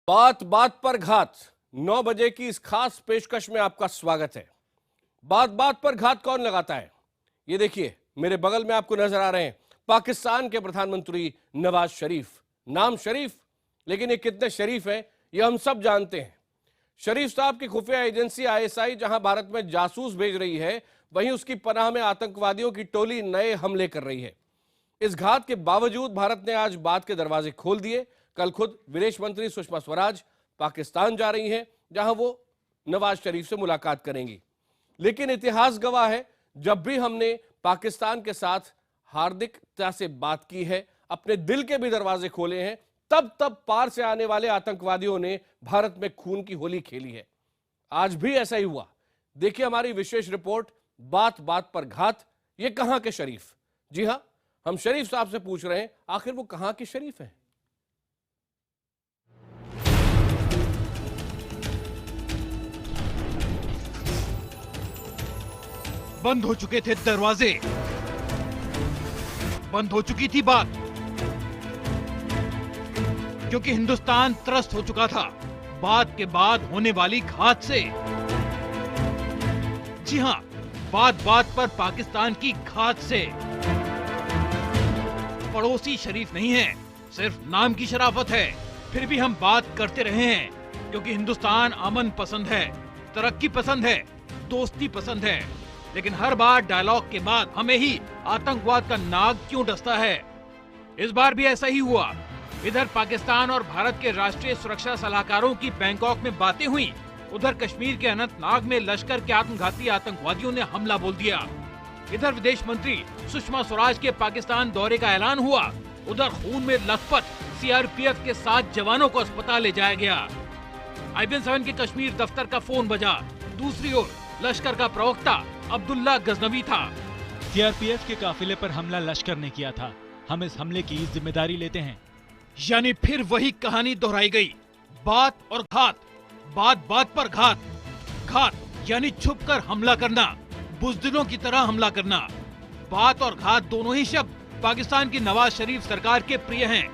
बात बात पर घात 9 बजे की इस खास पेशकश में आपका स्वागत है। बात बात पर घात कौन लगाता है? ये देखिए, मेरे बगल में आपको नजर आ रहे हैं पाकिस्तान के प्रधानमंत्री नवाज शरीफ। नाम शरीफ, लेकिन ये कितने शरीफ है ये हम सब जानते हैं। शरीफ साहब की खुफिया एजेंसी आईएसआई जहां भारत में जासूस भेज रही है, वहीं उसकी पनाह में आतंकवादियों की टोली नए हमले कर रही है। इस घात के बावजूद भारत ने आज बात के दरवाजे खोल दिए। कल खुद विदेश मंत्री सुषमा स्वराज पाकिस्तान जा रही हैं, जहां वो नवाज शरीफ से मुलाकात करेंगी। लेकिन इतिहास गवाह है, जब भी हमने पाकिस्तान के साथ हार्दिकता से बात की है, अपने दिल के भी दरवाजे खोले हैं, तब पार से आने वाले आतंकवादियों ने भारत में खून की होली खेली है। आज भी ऐसा ही हुआ। देखिए हमारी विशेष रिपोर्ट, बात बात पर घात। ये कहां के शरीफ? जी हां, हम शरीफ साहब से पूछ रहे हैं, आखिर वो कहां के शरीफ हैं? बंद हो चुके थे दरवाजे, बंद हो चुकी थी बात, क्योंकि हिंदुस्तान त्रस्त हो चुका था बात के बाद होने वाली घात से। जी हां, बात बात पर पाकिस्तान की घात से। पड़ोसी शरीफ नहीं है, सिर्फ नाम की शराफत है। फिर भी हम बात करते रहे हैं, क्योंकि हिंदुस्तान अमन पसंद है, तरक्की पसंद है, दोस्ती पसंद है। लेकिन हर बार डायलॉग के बाद हमें ही आतंकवाद का नाग क्यों डसता है? इस बार भी ऐसा ही हुआ। इधर पाकिस्तान और भारत के राष्ट्रीय सुरक्षा सलाहकारों की बैंकॉक में बातें हुई, उधर कश्मीर के अनंतनाग में लश्कर के आत्मघाती आतंकवादियों ने हमला बोल दिया। इधर विदेश मंत्री सुषमा स्वराज के पाकिस्तान दौरे का ऐलान हुआ, उधर खून में लथपथ सीआरपीएफ के 7 जवानों को अस्पताल ले जाया गया। IBN-7 के कश्मीर दफ्तर का फोन बजा। दूसरी ओर लश्कर का प्रवक्ता अब्दुल्ला गजनवी था। सीआरपीएफ के काफिले पर हमला लश्कर ने किया था, हम इस हमले की जिम्मेदारी लेते हैं। यानी फिर वही कहानी दोहराई गई, बात और घात, बात बात पर घात। घात यानी छुपकर हमला करना, बुज़दिलों की तरह हमला करना। बात और घात दोनों ही शब्द पाकिस्तान की नवाज शरीफ सरकार के प्रिय हैं।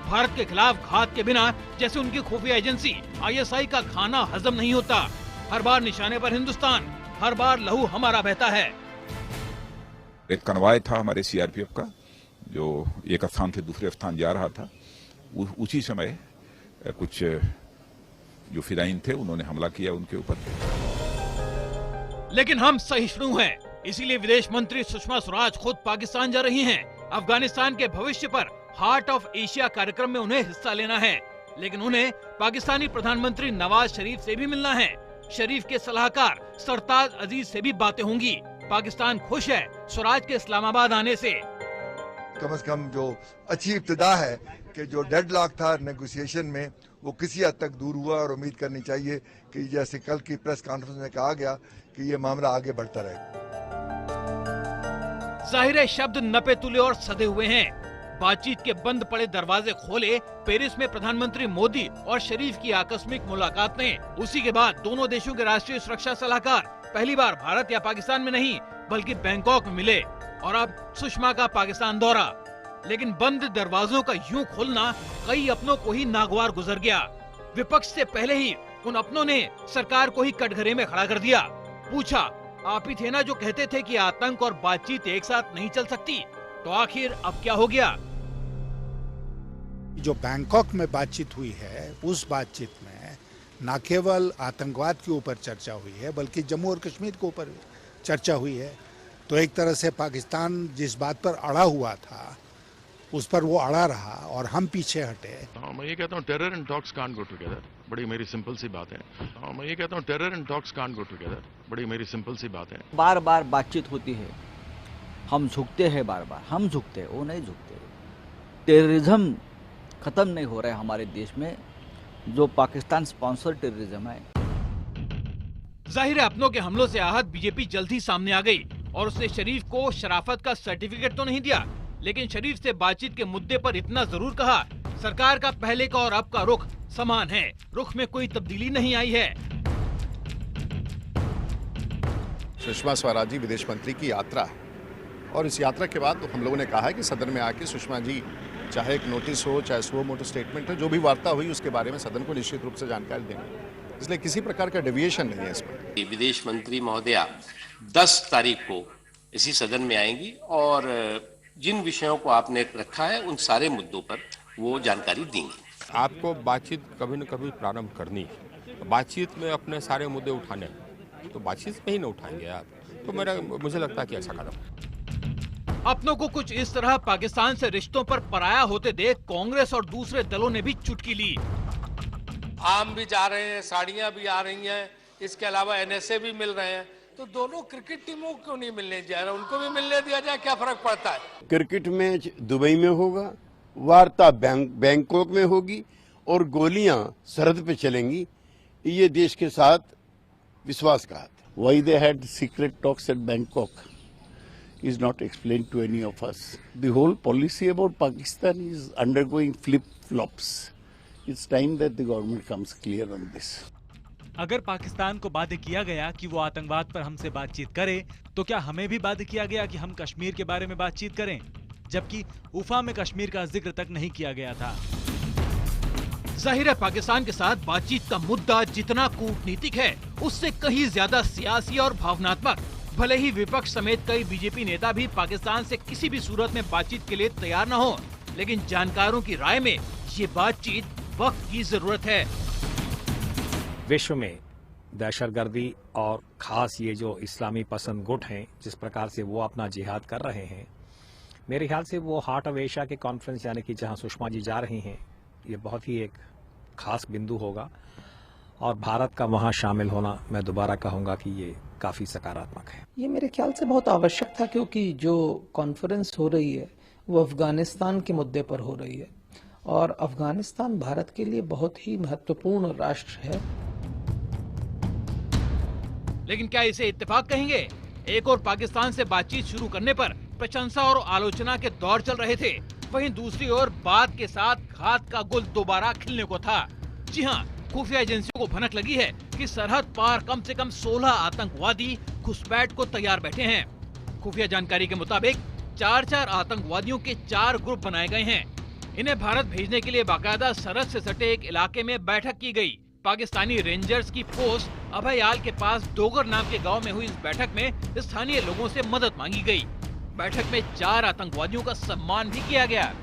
भारत के खिलाफ घात के बिना जैसे उनकी खुफिया एजेंसी ISI का खाना हजम नहीं होता। हर बार निशाने पर हिंदुस्तान, हर बार लहू हमारा बहता है। एक कनवाय था हमारे सीआरपीएफ का, जो एक स्थान से दूसरे स्थान जा रहा था। उसी समय कुछ जो फिदायीन थे उन्होंने हमला किया उनके ऊपर। लेकिन हम सहिष्णु हैं, इसीलिए विदेश मंत्री सुषमा स्वराज खुद पाकिस्तान जा रही हैं। अफगानिस्तान के भविष्य पर हार्ट ऑफ एशिया कार्यक्रम में उन्हें हिस्सा लेना है, लेकिन उन्हें पाकिस्तानी प्रधानमंत्री नवाज शरीफ से भी मिलना है। शरीफ के सलाहकार सरताज अजीज से भी बातें होंगी। पाकिस्तान खुश है स्वराज के इस्लामाबाद आने से। कम से कम जो अच्छी इब्तिदा है कि जो डेडलॉक था नेगोशिएशन में, वो किसी हद तक दूर हुआ, और उम्मीद करनी चाहिए कि जैसे कल की प्रेस कॉन्फ्रेंस में कहा गया कि ये मामला आगे बढ़ता रहे। जाहिर है शब्द नपे तुले और सधे हुए हैं। बातचीत के बंद पड़े दरवाजे खोले पेरिस में प्रधानमंत्री मोदी और शरीफ की आकस्मिक मुलाकात ने। उसी के बाद दोनों देशों के राष्ट्रीय सुरक्षा सलाहकार पहली बार भारत या पाकिस्तान में नहीं बल्कि बैंकॉक में मिले, और अब सुषमा का पाकिस्तान दौरा। लेकिन बंद दरवाजों का यूं खुलना कई अपनों को ही नागवार गुजर गया। विपक्ष से पहले ही उन अपनों ने सरकार को ही कटघरे में खड़ा कर दिया। पूछा, आप ही थे ना जो कहते थे कि आतंक और बातचीत एक साथ नहीं चल सकती, तो आखिर अब क्या हो गया? जो बैंकॉक में बातचीत हुई है, उस बातचीत में न केवल आतंकवाद के ऊपर चर्चा हुई है बल्कि जम्मू और कश्मीर के ऊपर चर्चा हुई है। तो एक तरह से पाकिस्तान जिस बात पर अड़ा हुआ था उस पर वो अड़ा रहा और हम पीछे हटे। मैं ये कहता हूँ terror and talks can't go together, बड़ी मेरी सिंपल सी बात है। मैं ये कहता हूँ terror and talks can't go together, बड़ी मेरी सिंपल सी बात है। बार बार बातचीत होती है, हम झुकते हैं, बार बार हम झुकते हैं, वो नहीं झुकते। टेररिज्म खत्म नहीं हो रहा है हमारे देश में, जो पाकिस्तान स्पॉन्सर टेररिज्म है। जाहिर है अपनों के हमलों से आहत बीजेपी जल्द ही सामने आ गई और उसने शरीफ को शराफत का सर्टिफिकेट तो नहीं दिया, लेकिन शरीफ से बातचीत के मुद्दे पर इतना जरूर कहा, सरकार का पहले का और अब का रुख समान है, रुख में कोई तब्दीली नहीं आई है। सुषमा स्वराज जी विदेश मंत्री की यात्रा है, और इस यात्रा के बाद तो हम लोगों ने कहा है कि सदन में आके सुषमा जी चाहे एक नोटिस हो, चाहे सुओ मोटो स्टेटमेंट हो, जो भी वार्ता हुई उसके बारे में सदन को निश्चित रूप से जानकारी देंगे। इसलिए किसी प्रकार का डेविएशन नहीं है इसमें। विदेश मंत्री महोदया 10 तारीख को इसी सदन में आएंगी और जिन विषयों को आपने रखा है उन सारे मुद्दों पर वो जानकारी देंगी। आपको बातचीत कभी न कभी प्रारंभ करनी है, बातचीत में अपने सारे मुद्दे उठाने, तो बातचीत में ही न उठाएंगे आप, तो मुझे लगता है कि अच्छा कदम। अपनों को कुछ इस तरह पाकिस्तान से रिश्तों पर पराया होते देख कांग्रेस और दूसरे दलों ने भी चुटकी ली। आम भी जा रहे हैं, साड़ियां भी आ रही हैं, इसके अलावा NSA भी मिल रहे हैं, तो दोनों क्रिकेट टीमों को क्यों नहीं मिलने जा रहा, उनको भी मिलने दिया जाए, क्या फर्क पड़ता है। क्रिकेट मैच दुबई में होगा, वार्ता बैंकॉक में होगी और गोलियां सरहद पे चलेंगी, ये देश के साथ विश्वासघात। Why they had secret talks at Bangkok is not explained to any of us. The whole policy about Pakistan is undergoing flip-flops. It's time that the government comes clear on this. अगर पाकिस्तान को बाध्य किया गया कि वो आतंकवाद पर हमसे बातचीत करे, तो क्या हमें भी बाध्य किया गया कि हम कश्मीर के बारे में बातचीत करें, जबकि उफा में कश्मीर का जिक्र तक नहीं किया गया था। जाहिर है पाकिस्तान के साथ बातचीत का मुद्दा जितना कूटनीतिक है उससे कहीं ज्यादा सियासी और भावनात्मक। भले ही विपक्ष समेत कई बीजेपी नेता भी पाकिस्तान से किसी भी सूरत में बातचीत के लिए तैयार न हो, लेकिन जानकारों की राय में ये बातचीत वक्त की जरूरत है। विश्व में दहशतगर्दी और खास ये जो इस्लामी पसंद गुट हैं, जिस प्रकार से वो अपना जिहाद कर रहे हैं, मेरे ख्याल से वो हार्ट ऑफ एशिया के कॉन्फ्रेंस यानी कि जहां सुषमा जी जा रही हैं, ये बहुत ही एक खास बिंदु होगा और भारत का वहां शामिल होना, मैं दोबारा कहूंगा कि ये काफी सकारात्मक है। ये मेरे ख्याल से बहुत आवश्यक था, क्योंकि जो कॉन्फ्रेंस हो रही है वो अफगानिस्तान के मुद्दे पर हो रही है और अफगानिस्तान भारत के लिए बहुत ही महत्वपूर्ण राष्ट्र है। लेकिन क्या इसे इत्तेफाक कहेंगे? एक और पाकिस्तान से बातचीत शुरू करने पर प्रशंसा और आलोचना के दौर चल रहे थे, वहीं दूसरी ओर बात के साथ घात का गुल दोबारा खिलने को था। जी हां, खुफिया एजेंसियों को भनक लगी है कि सरहद पार कम से कम 16 आतंकवादी घुसपैठ को तैयार बैठे हैं। खुफिया जानकारी के मुताबिक 4-4 आतंकवादियों के 4 ग्रुप बनाए गए हैं। इन्हें भारत भेजने के लिए बाकायदा सरहद से सटे एक इलाके में बैठक की गई। पाकिस्तानी रेंजर्स की पोस्ट अभयाल के पास डोगर नाम के गांव में हुई इस बैठक में स्थानीय लोगों से मदद मांगी गई। बैठक में 4 आतंकवादियों का सम्मान भी किया गया।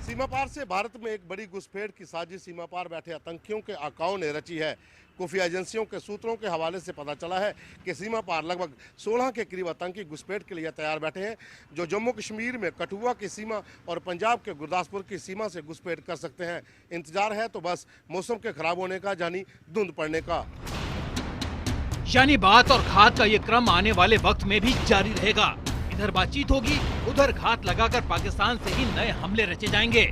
सीमा पार से भारत में एक बड़ी घुसपैठ की साजिश सीमा पार बैठे आतंकियों के आकाओं ने रची है। खुफिया एजेंसियों के सूत्रों के हवाले से पता चला है कि सीमा पार लगभग 16 के करीब आतंकी घुसपैठ के लिए तैयार बैठे हैं, जो जम्मू कश्मीर में कठुआ की सीमा और पंजाब के गुरदासपुर की सीमा से घुसपैठ कर सकते हैं। इंतजार है तो बस मौसम के खराब होने का, यानी धुंध पड़ने का। यानी बात और घात का ये क्रम आने वाले वक्त में भी जारी रहेगा। इधर बातचीत होगी, उधर घात लगाकर पाकिस्तान से ही नए हमले रचे जाएंगे।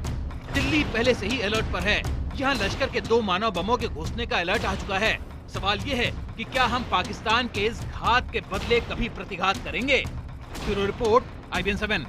दिल्ली पहले से ही अलर्ट पर है। यहाँ लश्कर के 2 मानव बमों के घुसने का अलर्ट आ चुका है। सवाल ये है कि क्या हम पाकिस्तान के इस घात के बदले कभी प्रतिघात करेंगे? Bureau report, IBN 7।